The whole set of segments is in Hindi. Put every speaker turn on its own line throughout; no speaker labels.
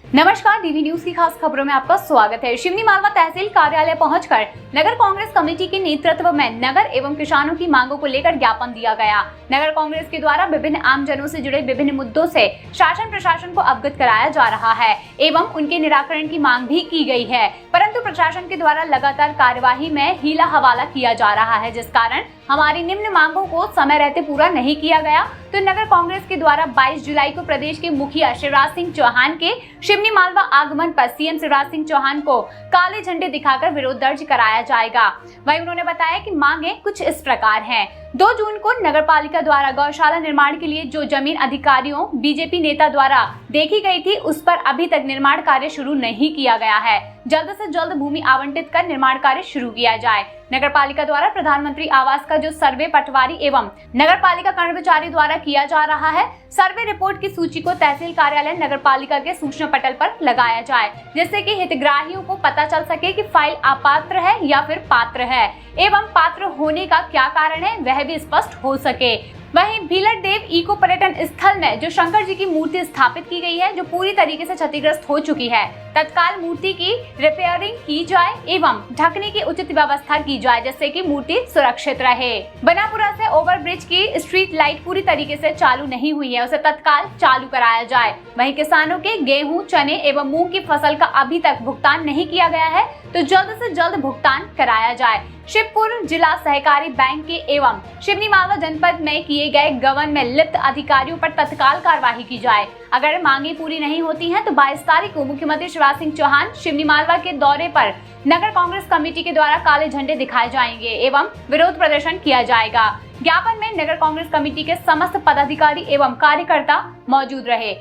नमस्कार, डीवी न्यूज की खास खबरों में आपका स्वागत है। शिवनी मालवा तहसील कार्यालय पहुंचकर नगर कांग्रेस कमेटी के नेतृत्व में नगर एवं किसानों की मांगों को लेकर ज्ञापन दिया गया। नगर कांग्रेस के द्वारा विभिन्न आमजनों से जुड़े विभिन्न मुद्दों से शासन प्रशासन को अवगत कराया जा रहा है एवं उनके निराकरण की मांग भी की गई है, परंतु प्रशासन के द्वारा लगातार कार्यवाही में हीला हवाला किया जा रहा है, जिस कारण हमारी निम्न मांगों को समय रहते पूरा नहीं किया गया। तो नगर कांग्रेस के द्वारा 22 जुलाई को प्रदेश के मुखिया शिवराज सिंह चौहान के शिवनी मालवा आगमन पर सीएम शिवराज सिंह चौहान को काले झंडे दिखाकर विरोध दर्ज कराया जाएगा। वहीं उन्होंने बताया कि मांगे कुछ इस प्रकार हैं। 2 जून को नगर पालिका द्वारा गौशाला निर्माण के लिए जो जमीन अधिकारियों बीजेपी नेता द्वारा देखी गई थी, उस पर अभी तक निर्माण कार्य शुरू नहीं किया गया है। जल्द से जल्द भूमि आवंटित कर निर्माण कार्य शुरू किया जाए। नगर पालिका द्वारा प्रधानमंत्री आवास का जो सर्वे पटवारी एवं नगर पालिका कर्मचारी द्वारा किया जा रहा है, सर्वे रिपोर्ट की सूची को तहसील कार्यालय नगर पालिका के सूचना पटल पर लगाया जाए, जिससे कि हितग्राहियों को पता चल सके कि फाइल अपात्र है या फिर पात्र है एवं पात्र होने का क्या कारण है, वह भी स्पष्ट हो सके। वहीं भीलट देव इको पर्यटन स्थल में जो शंकर जी की मूर्ति स्थापित की गई है, जो पूरी तरीके से क्षतिग्रस्त हो चुकी है, तत्काल मूर्ति की रिपेयरिंग की जाए एवं ढकने की उचित व्यवस्था की जाए, जिससे कि मूर्ति सुरक्षित रहे। बनापुरा से ओवरब्रिज की स्ट्रीट लाइट पूरी तरीके से चालू नहीं हुई है, उसे तत्काल चालू कराया जाए। वहीं किसानों के गेहूं, चने एवं मूंग की फसल का अभी तक भुगतान नहीं किया गया है, तो जल्द से जल्द भुगतान कराया जाए। शिवपुर जिला सहकारी बैंक के एवं शिवनी मालवा जनपद में किए गए गबन में लिप्त अधिकारियों पर तत्काल कार्रवाई की जाए। अगर मांगे पूरी नहीं होती हैं, तो 22 तारीख को मुख्यमंत्री शिवराज सिंह चौहान शिवनी मालवा के दौरे पर नगर कांग्रेस कमेटी के द्वारा काले झंडे दिखाए जाएंगे एवं विरोध प्रदर्शन किया जाएगा। ज्ञापन में नगर कांग्रेस कमेटी के समस्त पदाधिकारी एवं कार्यकर्ता मौजूद रहे।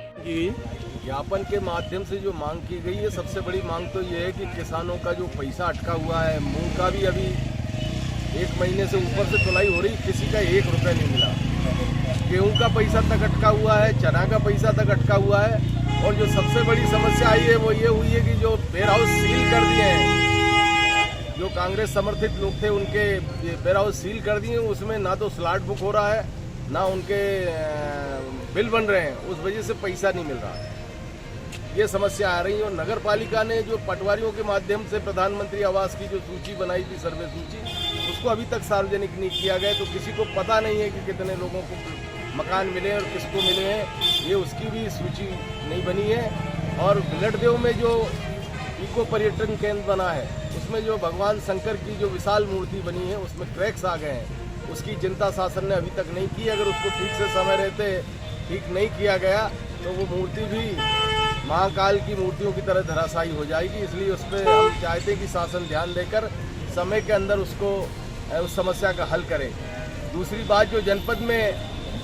ज्ञापन के माध्यम से जो मांग की गई है, सबसे बड़ी मांग तो ये है कि किसानों का जो पैसा अटका हुआ है, मूंग का भी अभी 1 महीने से ऊपर से तुलाई हो रही, किसी का 1 रुपया नहीं मिला। गेहूं का पैसा तक अटका हुआ है, चना का पैसा तक अटका हुआ है, और जो सबसे बड़ी समस्या आई है वो ये हुई है कि जो वेयर हाउस सील कर दिए हैं, जो कांग्रेस समर्थित लोग थे उनके वेयर हाउस सील कर दिए, उसमें ना तो स्लॉट बुक हो रहा है, ना उनके बिल बन रहे हैं, उस वजह से पैसा नहीं मिल रहा है। ये समस्या आ रही है। और नगर पालिका ने जो पटवारियों के माध्यम से प्रधानमंत्री आवास की जो सूची बनाई थी, सर्वे सूची, उसको अभी तक सार्वजनिक नहीं किया गया, तो किसी को पता नहीं है कि कितने लोगों को मकान मिले और किसको मिले हैं, ये उसकी भी सूची नहीं बनी है। और बिलटदेव में जो इको पर्यटन केंद्र बना है, उसमें जो भगवान शंकर की जो विशाल मूर्ति बनी है, उसमें क्रैक्स आ गए हैं, उसकी चिंता शासन ने अभी तक नहीं की। अगर उसको ठीक से समय रहते ठीक नहीं किया गया तो वो मूर्ति भी महाकाल की मूर्तियों की तरह धराशायी हो जाएगी। इसलिए उस पर हम चाहते हैं कि शासन ध्यान देकर समय के अंदर उसको उस समस्या का हल करे। दूसरी बात, जो जनपद में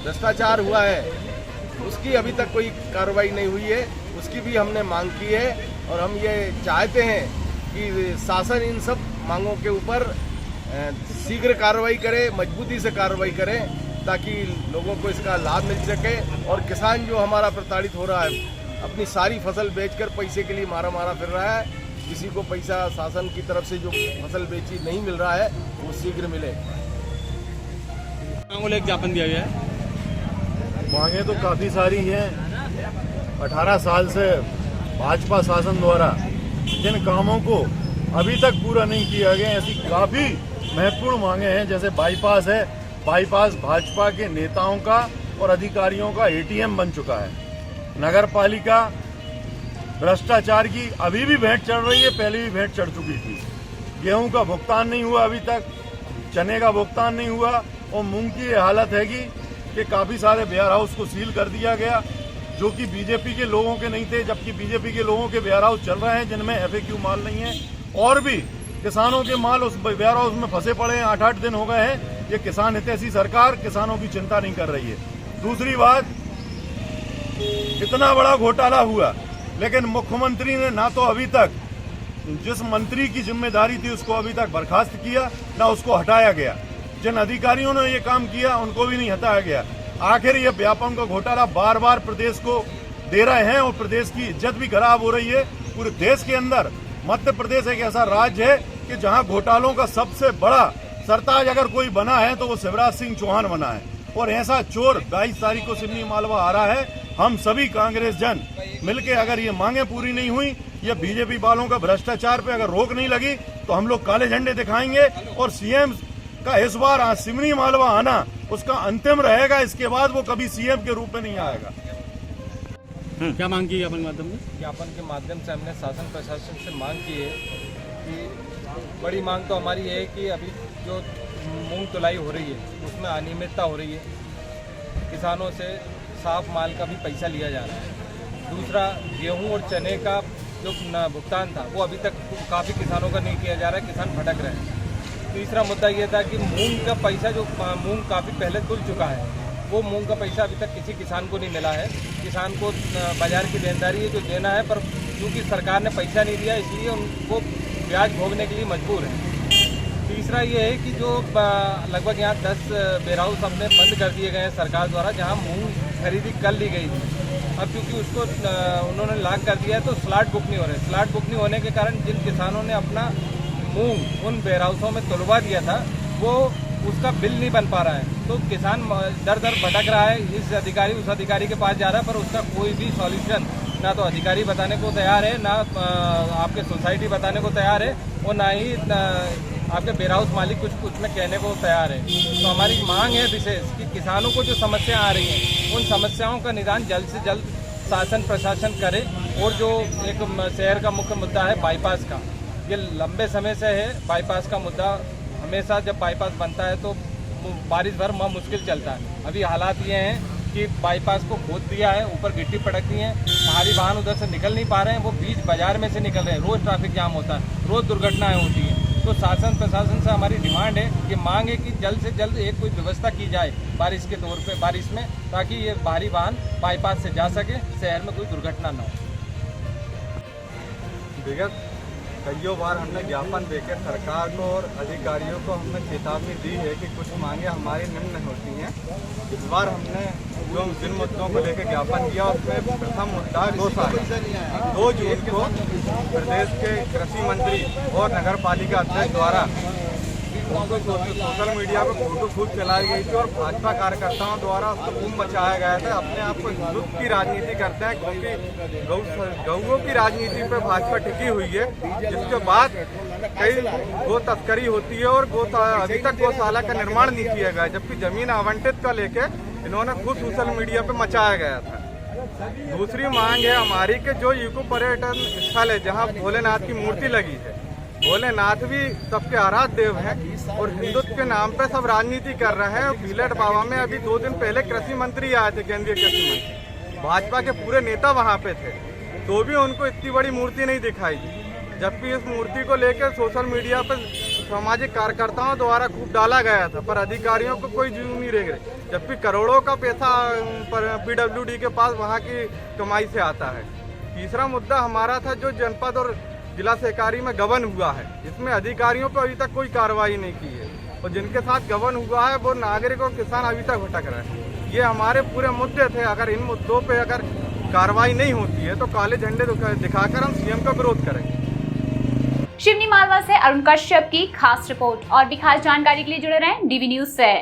भ्रष्टाचार हुआ है, उसकी अभी तक कोई कार्रवाई नहीं हुई है, उसकी भी हमने मांग की है। और हम ये चाहते हैं कि शासन इन सब मांगों के ऊपर शीघ्र कार्रवाई करे, मजबूती से कार्रवाई करे, ताकि लोगों को इसका लाभ मिल सके। और किसान जो हमारा प्रताड़ित हो रहा है, अपनी सारी फसल बेचकर पैसे के लिए मारा फिर रहा है, किसी को पैसा शासन की तरफ से जो फसल बेची नहीं मिल रहा है, वो शीघ्र मिले।
एक ज्ञापन दिया गया है।
मांगे तो काफ़ी सारी हैं। 18 साल से भाजपा शासन द्वारा जिन कामों को अभी तक पूरा नहीं किया गया, ऐसी काफ़ी महत्वपूर्ण मांगे हैं। जैसे बाईपास है, बाईपास भाजपा के नेताओं का और अधिकारियों का ATM बन चुका है। नगर पालिका भ्रष्टाचार की अभी भी भेंट चढ़ रही है, पहले भी भेंट चढ़ चुकी थी। गेहूं का भुगतान नहीं हुआ अभी तक, चने का भुगतान नहीं हुआ, और मूंग की ये हालत है कि काफ़ी सारे वेयर हाउस को सील कर दिया गया, जो कि बीजेपी के लोगों के नहीं थे, जबकि बीजेपी के लोगों के वेयर हाउस चल रहे हैं जिनमें FAQ माल नहीं है, और भी किसानों के माल उस वेयर हाउस में फंसे पड़े हैं। 8-8 दिन हो गए हैं। ये किसान हितैषी सरकार किसानों की चिंता नहीं कर रही है। दूसरी बात, इतना बड़ा घोटाला हुआ, लेकिन मुख्यमंत्री ने ना तो अभी तक जिस मंत्री की जिम्मेदारी थी उसको अभी तक बर्खास्त किया, ना उसको हटाया गया। जिन अधिकारियों ने ये काम किया उनको भी नहीं हटाया गया। आखिर ये व्यापम का घोटाला बार बार प्रदेश को दे रहे हैं और प्रदेश की इज्जत भी खराब हो रही है। पूरे देश के अंदर मध्य प्रदेश एक ऐसा राज्य है कि जहां घोटालों का सबसे बड़ा सरताज अगर कोई बना है तो वो शिवराज सिंह चौहान बना है। और ऐसा चोर 22 तारीख को सिवनी मालवा आ रहा है। हम सभी कांग्रेस जन मिलके अगर ये मांगे पूरी नहीं हुई या बीजेपी वालों का भ्रष्टाचार पे अगर रोक नहीं लगी तो हम लोग काले झंडे दिखाएंगे और सीएम का इस बार सिमनी मालवा आना उसका अंतिम रहेगा। इसके बाद वो कभी सीएम के रूप में नहीं आएगा।
क्या मांग की ज्ञापन माध्यम में?
ज्ञापन के माध्यम से हमने शासन प्रशासन से मांग की है कि बड़ी मांग तो हमारी है कि अभी जो मूंग तुलाई हो रही है उसमें अनियमितता हो रही है, किसानों से साफ माल का भी पैसा लिया जा रहा है। दूसरा, गेहूं और चने का जो भुगतान था वो अभी तक काफ़ी किसानों का नहीं किया जा रहा है, किसान भटक रहे हैं। तीसरा मुद्दा ये था कि मूंग का पैसा जो मूंग काफ़ी पहले तुल चुका है वो मूंग का पैसा अभी तक किसी किसान को नहीं मिला है। किसान को बाजार की देनदारी है जो देना है, पर क्योंकि सरकार ने पैसा नहीं दिया इसलिए उनको ब्याज भोगने के लिए मजबूर है। तीसरा ये है कि जो लगभग यहाँ 10 वेयरहाउस अपने बंद कर दिए गए हैं सरकार द्वारा, जहाँ मूंग खरीदी कर ली गई थी। अब क्योंकि उसको उन्होंने लॉक कर दिया है तो स्लॉट बुक नहीं हो रहे। स्लॉट बुक नहीं होने के कारण जिन किसानों ने अपना मूंग उन वेयरहाउसों में तुलवा दिया था वो उसका बिल नहीं बन पा रहा है, तो किसान दर दर भटक रहा है, इस अधिकारी उस अधिकारी के पास जा रहा है, पर उसका कोई भी सॉल्यूशन ना तो अधिकारी बताने को तैयार है, ना आपके सोसाइटी बताने को तैयार है, और ना ही आपके वेयरहाउस मालिक कुछ उसमें कहने को तैयार है। तो हमारी मांग है विशेष कि किसानों को जो समस्या आ रही हैं उन समस्याओं का निदान जल्द से जल्द शासन प्रशासन करे। और जो एक शहर का मुख्य मुद्दा है बाईपास का, ये लंबे समय से है बाईपास का मुद्दा। हमेशा जब बाईपास बनता है तो बारिश भर मुश्किल चलता है। अभी हालात ये हैं कि बाईपास को खोद दिया है, ऊपर गिट्टी पटक दी है, भारी वाहन उधर से निकल नहीं पा रहे हैं, वो बीच बाजार में से निकल रहे हैं, रोज़ ट्रैफिक जाम होता है, रोज़ दुर्घटनाएं होती हैं। तो शासन प्रशासन से हमारी डिमांड है कि मांग है कि जल्द से जल्द एक कोई व्यवस्था की जाए बारिश के दौर पे, बारिश में, ताकि ये भारी वाहन बाईपास से जा सके, शहर में कोई दुर्घटना न हो।
विगत कईयों बार हमने ज्ञापन देकर सरकार को और अधिकारियों को हमने चेतावनी दी है कि कुछ मांगे हमारी निम्न होती हैं। इस बार हमने जो जिन मुद्दों को लेकर ज्ञापन किया उसमें प्रथम मुद्दा गौशाला। 2 जून को प्रदेश के कृषि मंत्री और नगर पालिका अध्यक्ष द्वारा उनको सोशल मीडिया पर फोटो खूब चलाई गई थी और भाजपा कार्यकर्ताओं द्वारा उसको खूब मचाया गया था। अपने आप को हिंदुत्व की राजनीति करते हैं क्योंकि गौओं की राजनीति पर भाजपा टिकी हुई है, जिसके बाद कई गो तस्करी होती है और अभी तक गौशाला का निर्माण नहीं किया गया, जबकि जमीन आवंटित का लेके इन्होंने खुद सोशल मीडिया पे मचाया गया था। दूसरी मांग है हमारी कि जो इको पर्यटन स्थल है जहाँ भोलेनाथ की मूर्ति लगी है, भोलेनाथ भी सबके आराध्य देव हैं और हिंदुत्व के नाम पे सब राजनीति कर रहे हैं। बिलट बाबा में अभी 2 दिन पहले कृषि मंत्री आए थे, केंद्रीय कृषि मंत्री, भाजपा के पूरे नेता वहाँ पे थे, तो भी उनको इतनी बड़ी मूर्ति नहीं दिखाई दी, जबकि इस मूर्ति को लेकर सोशल मीडिया पर सामाजिक कार्यकर्ताओं द्वारा खूब डाला गया था, पर अधिकारियों को कोई जूं नहीं रह गए, जबकि करोड़ों का पैसा PWD के पास वहाँ की कमाई से आता है। तीसरा मुद्दा हमारा था जो जनपद और जिला सहकारी में गबन हुआ है, जिसमें अधिकारियों पर अभी तक कोई कार्रवाई नहीं की है, और जिनके साथ गबन हुआ है वो नागरिक और किसान अभी तक भटक रहे हैं। ये हमारे पूरे मुद्दे थे। अगर इन मुद्दों पे अगर कार्रवाई नहीं होती है तो काले झंडे दिखाकर हम सीएम का विरोध करेंगे।
शिवनी मालवा से अरुण कश्यप की खास रिपोर्ट। और भी खास जानकारी के लिए जुड़े रहें DV न्यूज से।